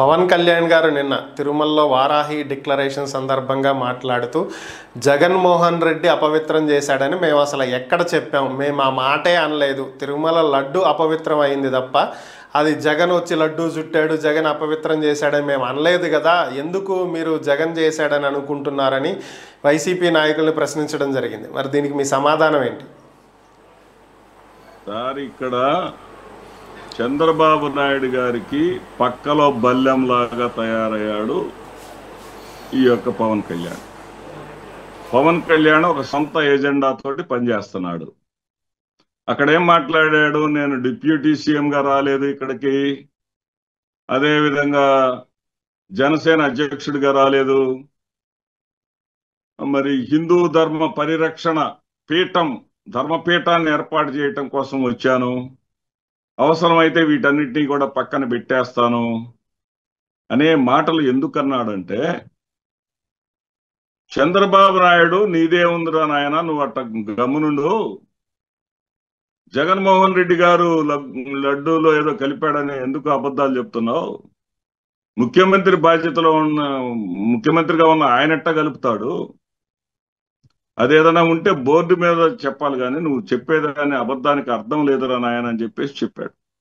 పవన్ కళ్యాణ్ గారు నిన్న తిరుమలలో వారాహి డిక్లరేషన్ సందర్భంగా మాట్లాడుతూ జగన్మోహన్ రెడ్డి అపవిత్రం చేశాడని మేము అసలు ఎక్కడ చెప్పాము, మేము ఆ మాటే అనలేదు. తిరుమల లడ్డు అపవిత్రం అయింది తప్ప అది జగన్ వచ్చి లడ్డు చుట్టాడు, జగన్ అపవిత్రం చేశాడని మేము అనలేదు కదా, ఎందుకు మీరు జగన్ చేశాడని అనుకుంటున్నారని వైసీపీ నాయకుల్ని ప్రశ్నించడం జరిగింది. మరి దీనికి మీ సమాధానం ఏంటి? సార్, ఇక్కడ చంద్రబాబు నాయుడు గారికి పక్కలో బల్లెంలాగా తయారయ్యాడు ఈ యొక్క పవన్ కళ్యాణ్. పవన్ కళ్యాణ్ ఒక సొంత ఎజెండా తోటి పనిచేస్తున్నాడు. అక్కడ ఏం మాట్లాడాడు, నేను డిప్యూటీ సీఎంగా రాలేదు ఇక్కడికి, అదేవిధంగా జనసేన అధ్యక్షుడిగా రాలేదు, మరి హిందూ ధర్మ పరిరక్షణ పీఠం ధర్మపీఠాన్ని ఏర్పాటు చేయటం కోసం వచ్చాను, అవసరమైతే వీటన్నిటినీ కూడా పక్కన పెట్టేస్తాను అనే మాటలు ఎందుకన్నాడంటే, చంద్రబాబు నాయుడు నీదే ఉందిరా నాయన, నువ్వు అట్ట గమ్మునుండు, జగన్మోహన్ రెడ్డి గారు లడ్డూలో ఏదో కలిపాడని ఎందుకు అబద్ధాలు చెప్తున్నావు, ముఖ్యమంత్రిగా ఉన్న ఆయనట్ట కలుపుతాడు, అదేదైనా ఉంటే బోర్డు మీద చెప్పాలి కానీ నువ్వు చెప్పేదాన్ని అబద్ధానికి అర్థం లేదురా నాయన అని చెప్పేసి చెప్పాడు.